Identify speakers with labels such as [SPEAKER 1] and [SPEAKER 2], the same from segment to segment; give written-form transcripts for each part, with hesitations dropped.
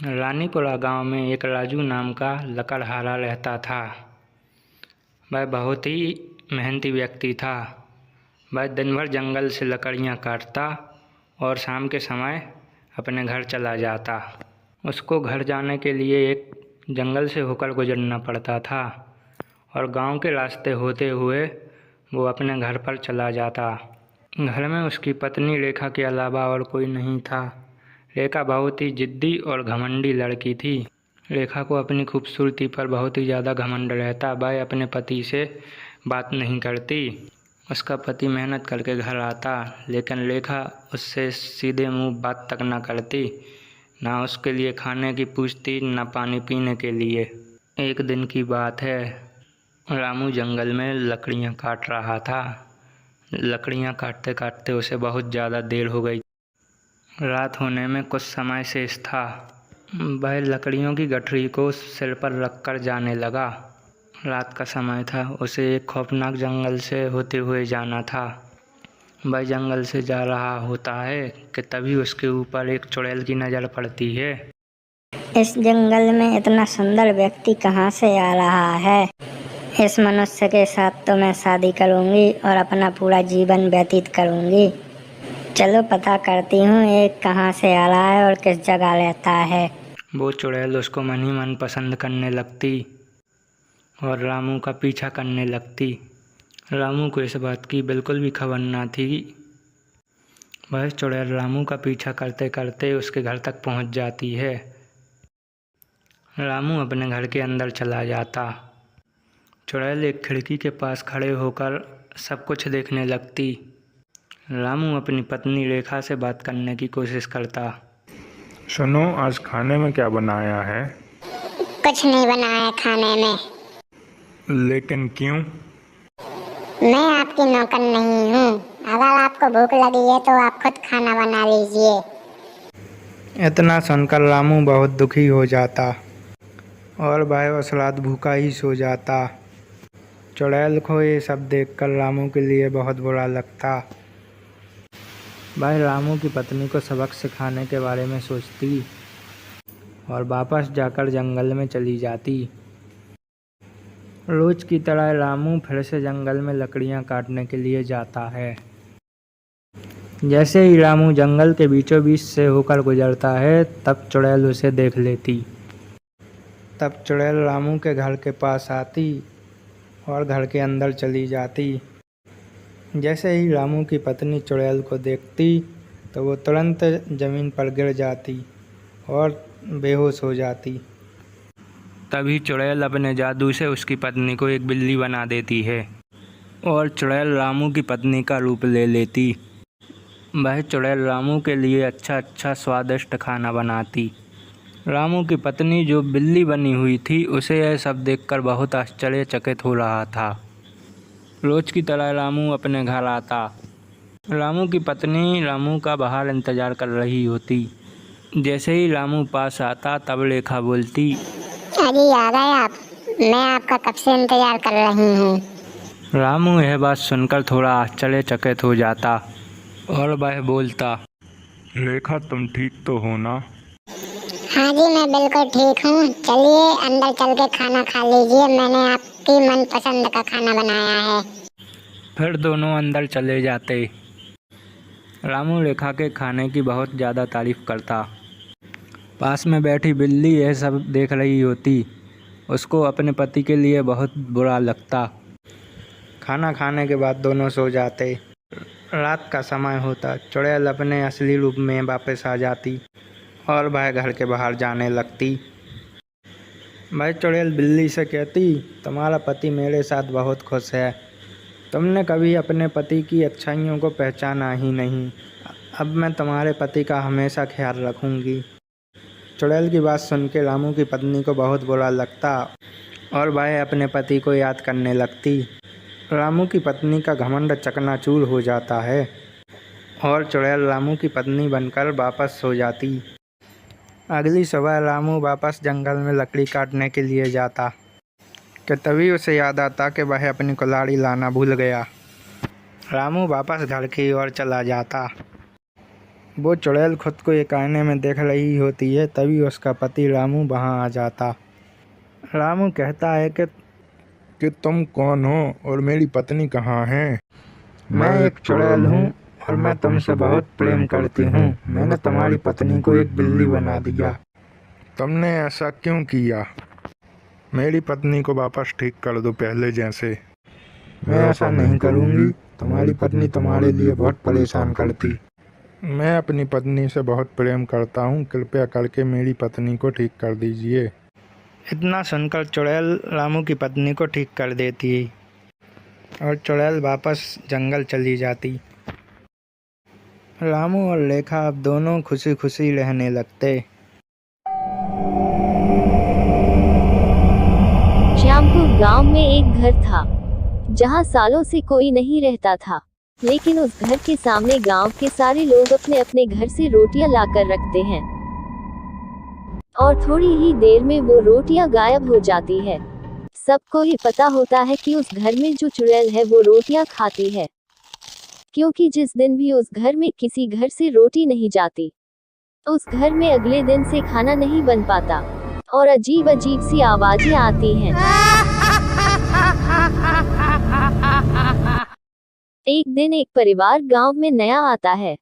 [SPEAKER 1] रानीपुरा गांव में एक राजू नाम का लकड़हारा रहता था। वह बहुत ही मेहनती व्यक्ति था। वह दिन भर जंगल से लकड़ियाँ काटता और शाम के समय अपने घर चला जाता। उसको घर जाने के लिए एक जंगल से होकर गुजरना पड़ता था और गांव के रास्ते होते हुए वो अपने घर पर चला जाता। घर में उसकी पत्नी रेखा के अलावा और कोई नहीं था। रेखा बहुत ही जिद्दी और घमंडी लड़की थी। रेखा को अपनी खूबसूरती पर बहुत ही ज़्यादा घमंड रहता। वह अपने पति से बात नहीं करती। उसका पति मेहनत करके घर आता, लेकिन रेखा उससे सीधे मुंह बात तक न करती। ना उसके लिए खाने की पूछती, न पानी पीने के लिए। एक दिन की बात है, रामू जंगल में लकड़ियाँ काट रहा था। लकड़ियाँ काटते काटते उसे बहुत ज़्यादा देर हो गई। रात होने में कुछ समय शेष था। वह लकड़ियों की गठरी को सिर पर रखकर जाने लगा। रात का समय था। उसे एक खौफनाक जंगल से होते हुए जाना था। वह जंगल से जा रहा होता है कि तभी उसके ऊपर एक चुड़ैल की नज़र पड़ती है।
[SPEAKER 2] इस जंगल में इतना सुंदर व्यक्ति कहाँ से आ रहा है? इस मनुष्य के साथ तो मैं शादी करूँगी और अपना पूरा जीवन व्यतीत करूँगी। चलो पता करती हूँ ये कहाँ से आ रहा है और किस जगह रहता है।
[SPEAKER 1] वो चुड़ैल उसको मन ही मन पसंद करने लगती और रामू का पीछा करने लगती। रामू को इस बात की बिल्कुल भी खबर न थी। वह चुड़ैल रामू का पीछा करते करते उसके घर तक पहुंच जाती है। रामू अपने घर के अंदर चला जाता। चुड़ैल एक खिड़की के पास खड़े होकर सब कुछ देखने लगती। रामू अपनी पत्नी रेखा से बात करने की कोशिश करता।
[SPEAKER 3] सुनो, आज खाने में क्या बनाया है?
[SPEAKER 4] कुछ नहीं बनाया खाने में।
[SPEAKER 3] लेकिन क्यों?
[SPEAKER 4] मैं आपकी नौकर नहीं हूँ। अगर आपको भूख लगी है तो आप खुद खाना बना लीजिए।
[SPEAKER 1] इतना सुनकर रामू बहुत दुखी हो जाता और वह उस रात भूखा ही सो जाता। चुड़ैल को ये सब देखकर रामू के लिए बहुत बुरा लगता। वह रामू की पत्नी को सबक सिखाने के बारे में सोचती और वापस जाकर जंगल में चली जाती। रोज की तरह रामू फिर से जंगल में लकड़ियां काटने के लिए जाता है। जैसे ही रामू जंगल के बीचों बीच से होकर गुजरता है, तब चुड़ैल उसे देख लेती। तब चुड़ैल रामू के घर के पास आती और घर के अंदर चली जाती। जैसे ही रामू की पत्नी चुड़ैल को देखती तो वो तुरंत ज़मीन पर गिर जाती और बेहोश हो जाती। तभी चुड़ैल अपने जादू से उसकी पत्नी को एक बिल्ली बना देती है और चुड़ैल रामू की पत्नी का रूप ले लेती। वह चुड़ैल रामू के लिए अच्छा स्वादिष्ट खाना बनाती। रामू की पत्नी जो बिल्ली बनी हुई थी, उसे यह सब देखकर बहुत आश्चर्यचकित हो रहा था। रोज की तरह रामू अपने घर आता। रामू की पत्नी रामू का बाहर इंतज़ार कर रही होती। जैसे ही रामू पास आता, तब रेखा बोलती,
[SPEAKER 4] अरे आ गए आप। मैं आपका कब से इंतजार कर रही हूँ।
[SPEAKER 1] रामू यह बात सुनकर थोड़ा आश्चर्यचकित हो जाता और वह बोलता,
[SPEAKER 3] रेखा, तुम ठीक तो हो ना?
[SPEAKER 4] हाँ जी, मैं बिल्कुल ठीक हूँ। चलिए अंदर चल के खाना खा लीजिए। मैंने आपकी मनपसंद का खाना बनाया है।
[SPEAKER 1] फिर दोनों अंदर चले जाते। रामू रेखा के खाने की बहुत ज़्यादा तारीफ करता। पास में बैठी बिल्ली यह सब देख रही होती। उसको अपने पति के लिए बहुत बुरा लगता। खाना खाने के बाद दोनों सो जाते। रात का समय होता। चुड़ैल अपने असली रूप में वापस आ जाती और वह घर के बाहर जाने लगती। वह चुड़ैल बिल्ली से कहती, तुम्हारा पति मेरे साथ बहुत खुश है। तुमने कभी अपने पति की अच्छाइयों को पहचाना ही नहीं। अब मैं तुम्हारे पति का हमेशा ख्याल रखूंगी। चुड़ैल की बात सुन के रामू की पत्नी को बहुत बुरा लगता और वह अपने पति को याद करने लगती। रामू की पत्नी का घमंड चकनाचूर हो जाता है और चुड़ैल रामू की पत्नी बनकर वापस सो जाती। अगली सुबह रामू वापस जंगल में लकड़ी काटने के लिए जाता कि तभी उसे याद आता कि वह अपनी कुल्हाड़ी लाना भूल गया। रामू वापस घर की ओर चला जाता। वो चुड़ैल खुद को एक आईने में देख रही होती है, तभी उसका पति रामू वहाँ आ जाता। रामू कहता है कि
[SPEAKER 3] तुम कौन हो और मेरी पत्नी कहाँ है?
[SPEAKER 1] मैं एक चुड़ैल हूँ और मैं तुमसे बहुत प्रेम करती हूँ। मैंने तुम्हारी पत्नी को एक बिल्ली बना दिया।
[SPEAKER 3] तुमने ऐसा क्यों किया? मेरी पत्नी को वापस ठीक कर दो पहले जैसे।
[SPEAKER 1] मैं ऐसा नहीं करूँगी, तुम्हारी पत्नी तुम्हारे लिए बहुत परेशान करती।
[SPEAKER 3] मैं अपनी पत्नी से बहुत प्रेम करता हूँ, कृपया करके मेरी पत्नी को ठीक कर दीजिए।
[SPEAKER 1] इतना सुनकर चुड़ैल रामू की पत्नी को ठीक कर देती और चुड़ैल वापस जंगल चली जाती। रामू और लेखा अब दोनों खुशी खुशी रहने लगते।
[SPEAKER 5] श्यामपुर गांव में एक घर था जहां सालों से कोई नहीं रहता था, लेकिन उस घर के सामने गांव के सारे लोग अपने अपने घर से रोटियां लाकर रखते हैं और थोड़ी ही देर में वो रोटियां गायब हो जाती है। सबको ही पता होता है कि उस घर में जो चुड़ैल है वो रोटियां खाती है, क्योंकि जिस दिन भी उस घर में किसी घर से रोटी नहीं जाती, उस घर में अगले दिन से खाना नहीं बन पाता और अजीब अजीब सी आवाजें आती हैं। एक दिन एक परिवार गांव में नया आता है।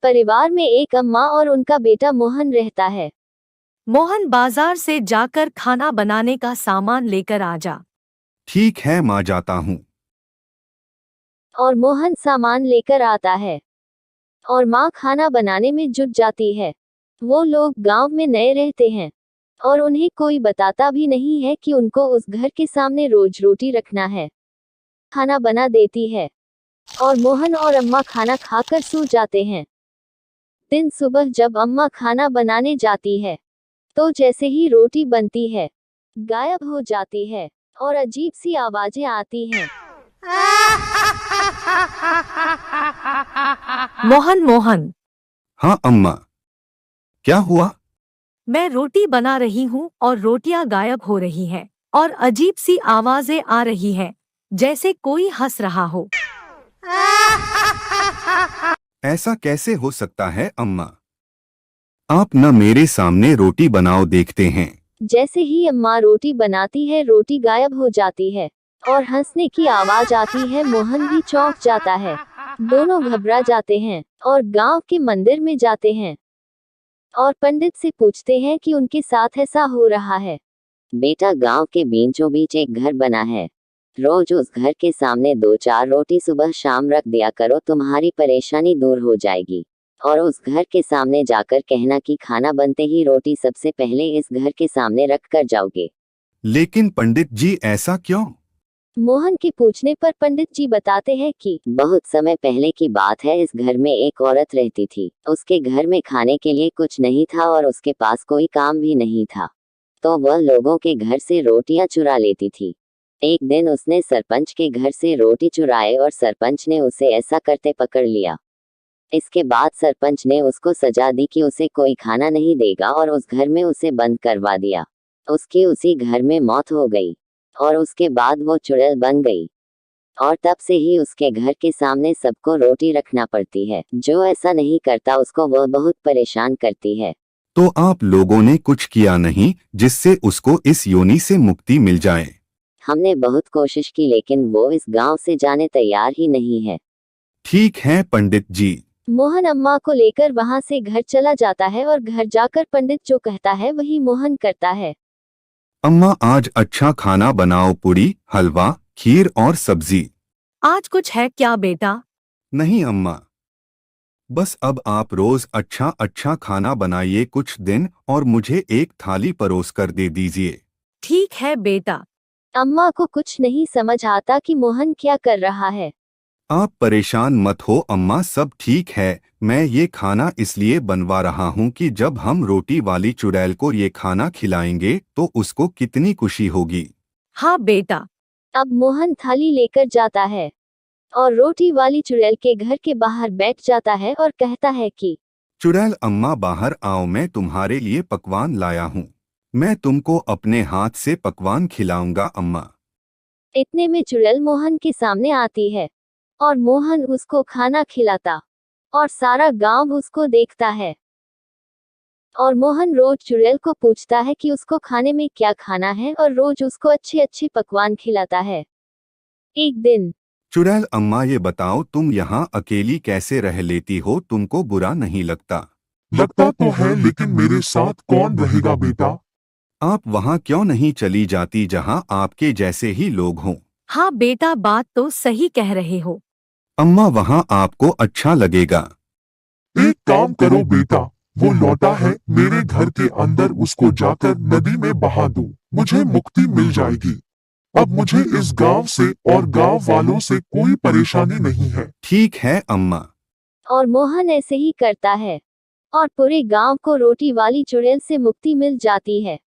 [SPEAKER 5] परिवार में एक अम्मा और उनका बेटा मोहन रहता है।
[SPEAKER 6] मोहन बाजार से जाकर खाना बनाने का सामान लेकर आ जा।
[SPEAKER 7] ठीक है माँ, जाता हूँ।
[SPEAKER 5] और मोहन सामान लेकर आता है और माँ खाना बनाने में जुट जाती है। वो लोग गांव में नए रहते हैं और उन्हें कोई बताता भी नहीं है कि उनको उस घर के सामने रोज रोटी रखना है। खाना बना देती है और मोहन और अम्मा खाना खाकर सो जाते हैं। दिन सुबह जब अम्मा खाना बनाने जाती है तो जैसे ही रोटी बनती है, गायब हो जाती है और अजीब सी आवाजें आती हैं।
[SPEAKER 6] मोहन,
[SPEAKER 7] हाँ अम्मा, क्या हुआ?
[SPEAKER 6] मैं रोटी बना रही हूँ और रोटियां गायब हो रही हैं और अजीब सी आवाजें आ रही हैं, जैसे कोई हंस रहा हो।
[SPEAKER 7] ऐसा कैसे हो सकता है अम्मा? आप न मेरे सामने रोटी बनाओ, देखते हैं।
[SPEAKER 5] जैसे ही अम्मा रोटी बनाती है, रोटी गायब हो जाती है और हंसने की आवाज आती है। मोहन भी चौंक जाता है। दोनों घबरा जाते हैं और गांव के मंदिर में जाते हैं और पंडित से पूछते हैं कि उनके साथ ऐसा हो रहा है। बेटा, गांव के बीचों बीच एक घर बना है, रोज उस घर के सामने 2-4 रोटी सुबह शाम रख दिया करो, तुम्हारी परेशानी दूर हो जाएगी। और उस घर के सामने जाकर कहना कि खाना बनते ही रोटी सबसे पहले इस घर के सामने रख कर जाओगे।
[SPEAKER 7] लेकिन पंडित जी, ऐसा क्यों?
[SPEAKER 5] मोहन के पूछने पर पंडित जी बताते हैं कि बहुत समय पहले की बात है। इस घर में एक औरत रहती थी। उसके घर में खाने के लिए कुछ नहीं था और उसके पास कोई काम भी नहीं था, तो वह लोगों के घर से रोटियां चुरा लेती थी। एक दिन उसने सरपंच के घर से रोटी चुराए और सरपंच ने उसे ऐसा करते पकड़ लिया। इसके बाद सरपंच ने उसको सजा दी कि उसे कोई खाना नहीं देगा और उस घर में उसे बंद करवा दिया। उसकी उसी घर में मौत हो गई और उसके बाद वो चुड़ैल बन गई और तब से ही उसके घर के सामने सबको रोटी रखना पड़ती है। जो ऐसा नहीं करता उसको वह बहुत परेशान करती है।
[SPEAKER 7] तो आप लोगों ने कुछ किया नहीं जिससे उसको इस योनि से मुक्ति मिल जाए?
[SPEAKER 5] हमने बहुत कोशिश की, लेकिन वो इस गांव से जाने तैयार ही नहीं है।
[SPEAKER 7] ठीक है पंडित जी।
[SPEAKER 5] मोहन अम्मा को लेकर वहां से घर चला जाता है और घर जाकर पंडित जो कहता है वही मोहन करता है।
[SPEAKER 7] अम्मा, आज अच्छा खाना बनाओ, पूरी, हलवा, खीर और सब्जी।
[SPEAKER 6] आज कुछ है क्या बेटा?
[SPEAKER 7] नहीं अम्मा, बस अब आप रोज अच्छा अच्छा खाना बनाइए कुछ दिन और मुझे एक थाली परोस कर दे दीजिए।
[SPEAKER 6] ठीक है बेटा।
[SPEAKER 5] अम्मा को कुछ नहीं समझ आता कि मोहन क्या कर रहा है।
[SPEAKER 7] आप परेशान मत हो अम्मा, सब ठीक है। मैं ये खाना इसलिए बनवा रहा हूँ कि जब हम रोटी वाली चुड़ैल को ये खाना खिलाएंगे तो उसको कितनी खुशी होगी।
[SPEAKER 6] हाँ बेटा।
[SPEAKER 5] अब मोहन थाली लेकर जाता है और रोटी वाली चुड़ैल के घर के बाहर बैठ जाता है और कहता है कि
[SPEAKER 7] चुड़ैल अम्मा बाहर आओ, मैं तुम्हारे लिए पकवान लाया हूँ। मैं तुमको अपने हाथ से पकवान खिलाऊंगा अम्मा।
[SPEAKER 5] इतने में चुड़ैल मोहन के सामने आती है और मोहन उसको खाना खिलाता और सारा गांव उसको देखता है। और मोहन रोज चुड़ैल को पूछता है कि उसको खाने में क्या खाना है और रोज उसको अच्छे अच्छे पकवान खिलाता है। एक दिन
[SPEAKER 7] चुड़ैल अम्मा ये बताओ तुम यहाँ अकेली कैसे रह लेती हो, तुमको बुरा नहीं लगता?
[SPEAKER 8] लगता तो है, लेकिन मेरे साथ कौन रहेगा बेटा?
[SPEAKER 7] आप वहाँ क्यों नहीं चली जाती जहाँ आपके जैसे ही लोग हों?
[SPEAKER 6] हाँ बेटा, बात तो सही कह रहे हो।
[SPEAKER 7] अम्मा वहाँ आपको अच्छा लगेगा।
[SPEAKER 8] एक काम करो बेटा, वो लौटा है मेरे घर के अंदर, उसको जाकर नदी में बहा दो, मुझे मुक्ति मिल जाएगी। अब मुझे इस गांव से और गांव वालों से कोई परेशानी नहीं है।
[SPEAKER 7] ठीक है अम्मा।
[SPEAKER 5] और मोहन ऐसे ही करता है और पूरे गांव को रोटी वाली चुड़ैल से मुक्ति मिल जाती है।